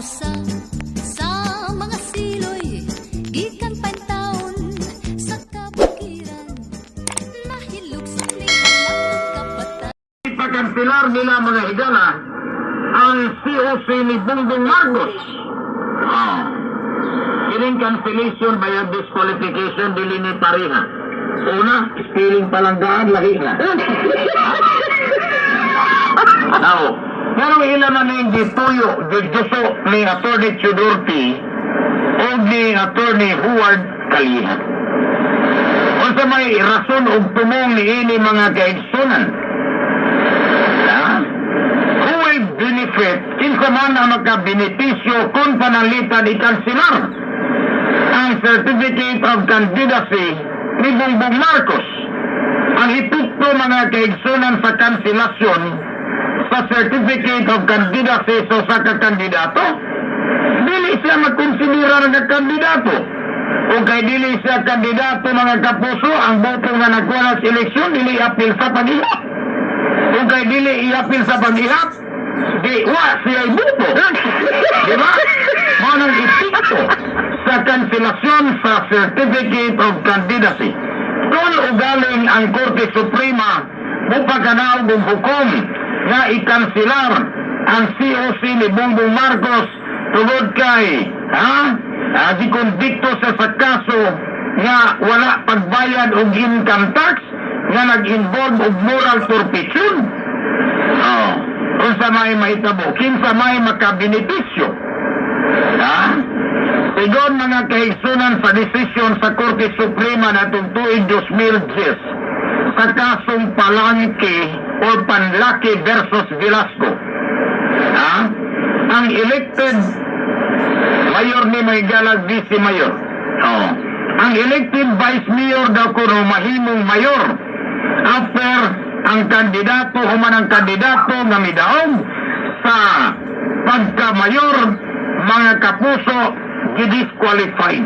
usa sa mga siloy gikan pantaon sa kabukiran nahilog sa nilang kapatan. Ipakansilar nila mga higala ang COC ni Bongbong Marcos. Kining cancellation by a disqualification dili ni pareha. Una, spelling palanggaan lahi na. Now, pero ilan na yung gipuyo, giduso ni Atty. Chudorty o ni Atty. Howard Kaliha. O sa may rason o tumong ni ini mga kaigsunan. Who will benefit kinsa man ang magkabenepisyo kung panalitan ikansilar ang Certificate of Candidacy ni Bongbong Marcos. Ang epekto mga kaigsunan sa kanselasyon sa Certificate of Candidacy sa kandidato, dili siya magkonsidera ng kandidato. Kung kay dili siya kandidato mga kapuso, ang boto nga nagkuha sa eleksyon, dili apil sa pag-ihap. Kung kay dili iapil sa pag-ihap, di wa siya boto. Diba? Manang epekto sa kanselasyon sa Certificate of Candidacy. Kung ugaling ang Korte Suprema, mupaganaw ng hukom nga ikansilar ang COC ni Bongbong Marcos tungod kay di konbikto sa kaso nga wala pagbayad og income tax nga nag-involve og moral turpitude. Kung sa may mahitabo, kinsa may makabenepisyo. Sigon mga kaigsunan sa desisyon sa Korte Suprema na tuig 2010 sa kasong Palangke o Panlaki versus Velasco. Ang elected mayor ni Maygalag Vice Mayor. Ang elected vice mayor daw kuno mahimong mayor after ang kandidato human ang kandidato nga midaog sa pagka-mayor mga kapuso gidisqualified.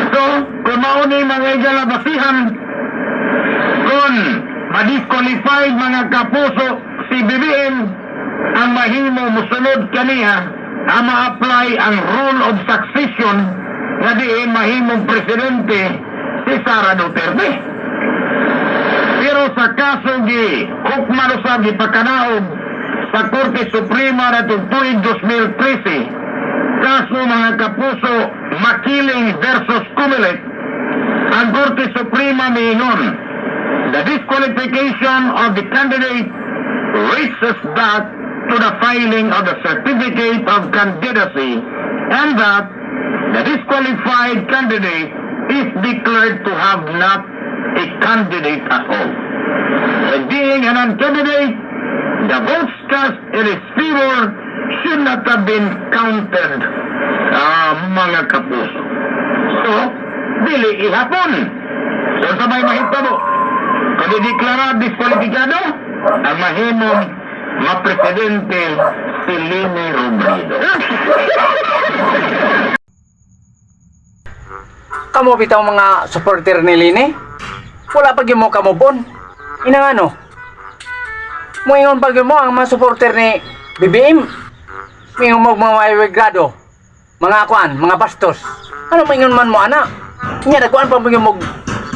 So, kung mauni mga igalabasihan kung ma-disqualified mga kapuso si BBM ang mahimo musunod kaniya ang ma-apply ang rule of succession nga diin mahimong presidente si Sara Duterte. Pero sa kaso hukman usab gipakanaog sa Korte Suprema na tuig 2013 kaso mga kapuso Makiling versus Kumilik, ang Korte Suprema miingon the disqualification of the candidate reaches back to the filing of the Certificate of Candidacy and that the disqualified candidate is declared to have not a candidate at all. And being a non-candidate, the votes cast in his favor should not have been counted, mga kapuso. So, dili ihapon. So, sa may mahitabo, kung dideklara diskwalifikado, ang mahimong presidente si Lini Robredo. Kamo bitaw mga supporter ni Lini? Wala pag mo kamubon. Inang ano? Moingon pag mo ang mga supporter ni BBM. Moingon mo mga grado. Mga kuan, mga bastos. Ano moingon man mo ana? Nya nagkuan pa mo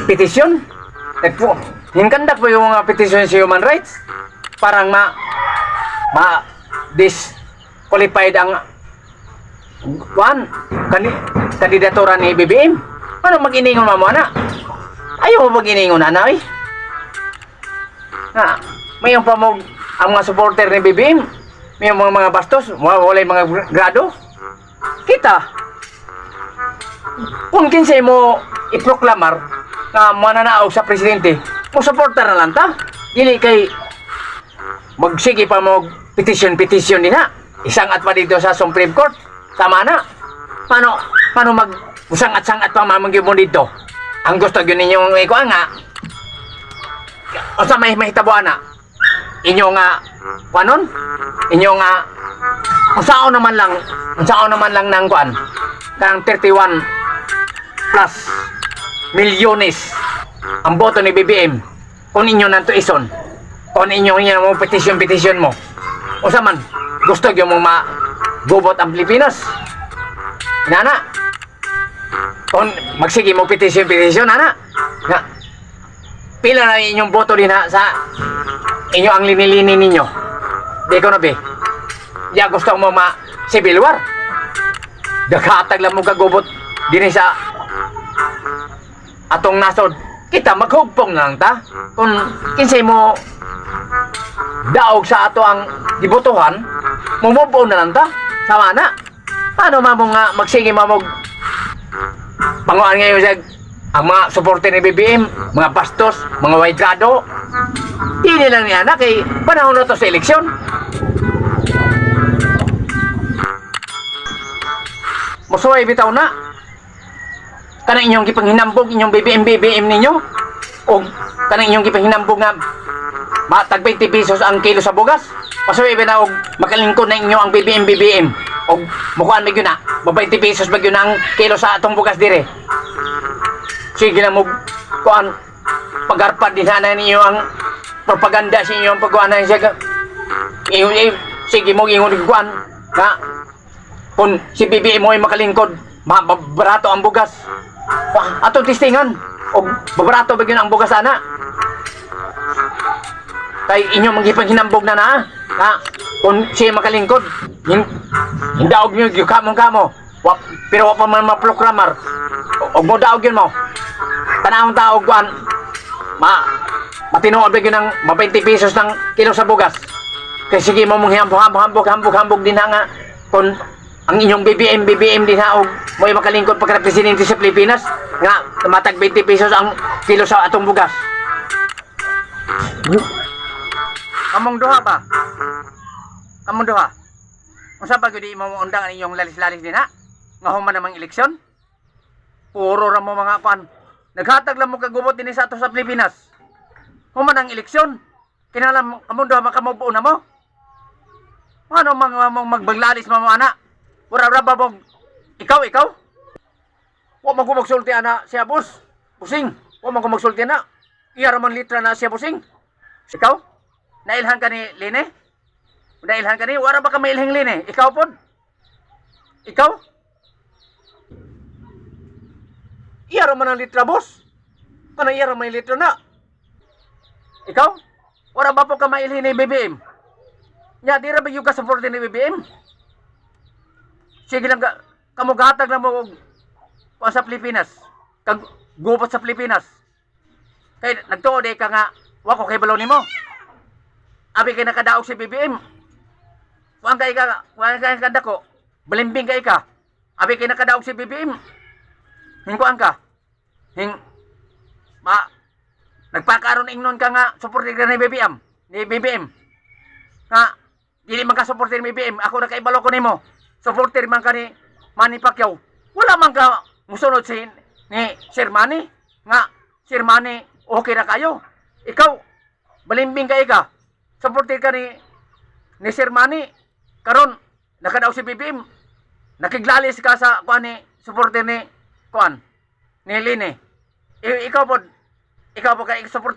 petisyon? Hingkandak po yung mga petisyon sa human rights. Parang disqualified ang kandidatura ni BBM. Ano mag-iningon mo ana? Ayaw mo mag-iningon ana eh. Mayroon pa mo ang mga supporter ni BBM. Mayroon mga bastos, walay mga grado. Kita. Kung kinsay mo iproklamar na mananaog sa presidente, mo supporter na lang ta. Dili kay magsige pa mo petition din ha. Isangat pa dito sa Supreme Court. Tama na. Paano sangat-sangat pa mamagyo mo dito? Ang gusto yun ninyong ikuha nga. O sa may mahitabuan na. Inyo nga, panon? Inyo nga, unsao naman lang ng kuan. Kang 31 plus milyones ang boto ni BBM. Kung inyo nanto ison. Kung inyo mo petition mo. O sa man, gusto yung mong magubot ang Pilipinas. Nana, kung magsige mo petition, nana, nga, pila na inyong boto din ha sa inyo ang linilini ninyo. Di ko na be. Ya gusto mo civil war. Daghatag lang mo kagubot din sa atong nasod. Kita maghugpong lang ta. Kung kinsay mo daog sa ato ang gibotohan, mumubo na lang ta. Sama na. Paano mo nga magsige mo panguan ngayon sa ang mga supporter ni BBM, mga bastos, mga waitrado. Hindi lang niya na kay panahon na to sa eleksyon. Musuway bitaw na. Kanang inyong gipanghinambog, inyong BBM ninyo. O kanang inyong gipanghinambog nga matag 20 pesos ang kilo sa bugas. Musuway bitaw makalingkod na inyo ang BBM. O mukuan bagyo na, 20 pesos bagyo na ang kilo sa atong bugas dire. Sige lang mo kuan pagarpad din sana ninyo ang propaganda sa inyo ang pagkuan na siya. Sige mo ingon kuan na kung si BBM mo ay makalingkod, barato ang bugas. Atong testingan o babarato ba yun ang bugas sana? Kay inyo magipanghinambog na kung siya makalingkod, hindaog nyo yung kamo. Pero wapa man maproklamar. O mo daog yun mo. Tanahong taog kuan matinood ba yun ng 20 pesos ng kilo sa bugas. Kaya sige mo mong hambog din nga kung ang inyong BBM din ha o mo'y makalingkod pagka presidente sa Pilipinas nga matag 20 pesos ang kilo sa atong bugas. Kamong duha ba? Kamong duha. Unsa pa gyud mo undang ang inyong lalis-lalis din ha? Nga human namang eleksyon? Puro ra mo mga kuan. Naghatag lang mo kagubot din sa ato sa Pilipinas. Human ang eleksyon. Kinalam kamong duha makamubuo na mo. Ano mga magbaglalis mo ana? Pura ba bog ikaw? Wa man ko magsulti ana siya boss. Busing. Wa man ko magsulti na. Iya ra man litra na siya busing. Ikaw? Nailhan ka ni Line? Nailhan ka ni wala ba ka mailhing Line? Ikaw pod? Ikaw? Iya ra man ang litra boss. Kana iya ra man litra na. Ikaw? Wala ba po ka mailhin ni BBM? Nya di ra ba yung ka-support ni BBM? Sige lang ka, kamugatag lang mo sa Pilipinas. Kag gupot sa Pilipinas. Kay nagtuod ka nga, wako kay balaw nimo. Abi kay nakadaog si BBM. Kuan kay ka dako. Balimbing kay ka. Abi kay nakadaog si BBM. Hingkuan ka. Nagpakaroon ingnon ka nga supporter ka ni BBM. Nga dili man ka supporter ni BBM, ako na kaibalo ko nimo. Supporter man ka ni Manny Pacquiao. Wala man ka musunod ni Sir Manny. Nga, Sir Manny, okay na kayo. Ikaw, balimbing ka. Supporter ka ni Sir Manny. Karon, nakadaw si BBM. Nakiglalis ka sa kuan ni supporter ni ni Line. Ikaw po kay support.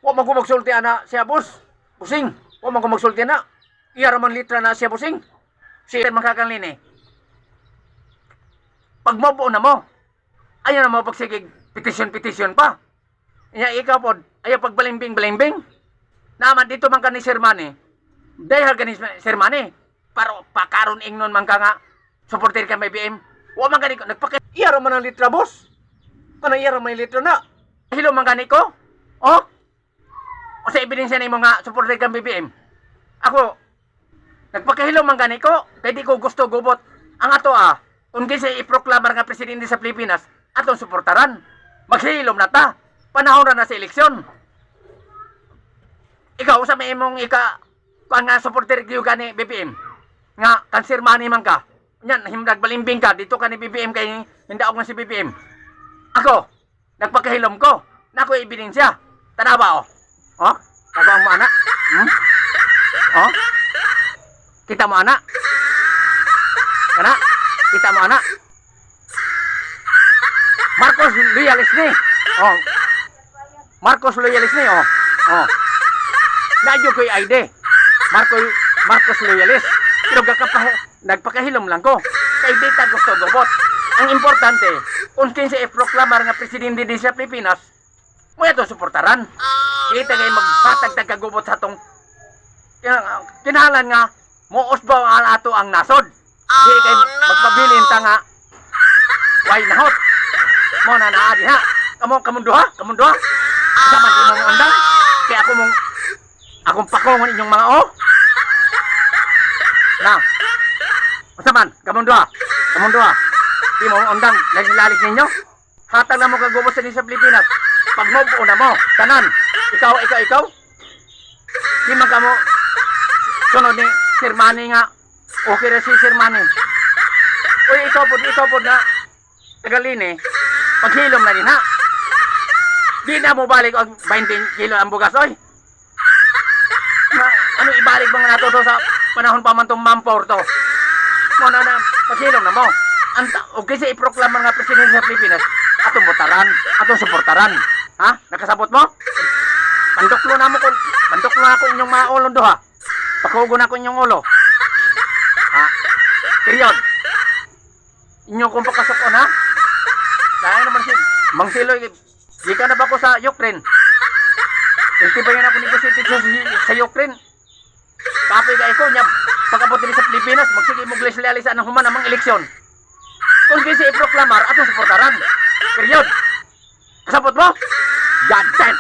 Wa man ko magsulti ana siya boss. Busing. Wa man ko magsulti na. Iya ra man litra na siya busing. Siya makakanlin eh. Pag mabuo na mo, ayaw na mo pagsigig petition pa. Ikaw po, ayaw pagbalimbing. Naman dito man ka ni Sir Manny. Dahil ka ni Sir Manny. Para pakaroon ingnon man ka nga, supporter ka may BM. Wa man ganito, iya ra man ang litra boss. Ano iya ra man litra na? Hilo man ganito ko? O sa ebidensya ni mga supporter ka may BM. Ako, nagpakahilo man gani ko, kaya di ko gusto gubot ang ato kung kasi iproklamar nga presidente sa Pilipinas, atong suportaran. Maghilom na ta, panahon na sa eleksyon. Ikaw, sa may imong kung nga supporter kayo ka ni BBM, nga Sir Manny man ka, yan, himdag balimbing ka, dito ka ni BBM kay hindi ako nga si BBM. Ako, nagpakahilom ko, na ako ebidensya. Tanawa Tatawang mo anak? Kita mo anak? Kana? Kita mo anak? Marcos loyalis ni. Marcos loyalis ni. Nadyo ko'y ID. Marcos loyalist. Pero nagpakahilom lang ko. Kay Bita gusto gubot. Ang importante, kung kinsa i-proclamar nga presidente din sa Pilipinas, mo ito suportaran. Kita kay magpatag kagubot sa atong kinahalan nga muos ba ang ato ang nasod. Di kay magpabilin ta nga way nahot. Mo na naadi ha. Kamon duha. Sa man imong undang. Kaya akong pakongon inyong mga o. Na. Masaman, kamon duha. Di mo undang lalis ninyo. Hatag na mo kagubot sa Pilipinas. Pag mo una mo, tanan. Ikaw. Di man ka mo sunod ni Sir Manny nga. Okay na si Sir Manny. Uy, ikaw po na Tagalini. Paghilom na din ha. Di na mo balik ang 20 kilo ang bugas, oy. Ano ibalik ba nga nato to sa panahon pa man tong mampor to? Mo na paghilom na mo. Okay sa iproklama nga presidente sa Pilipinas, atong botaran, atong suportaran. Ha? Nakasabot mo? Bandoklo na ako inyong mga ulo do ha. Pakugo na ako inyong ulo. Ha? Period. Inyong kong pakasokon ha? Kaya naman si Mang Siloy, di ka na ba ko sa Ukraine? Hindi ba yun ako negotiated sa Ukraine? Kapag ko niya, pagkabot din sa Pilipinas, magsige mo gleslialisa ng human namang eleksyon. Kung kasi i-proclamar, atong suportaran. Period. Kasabot mo? God damn!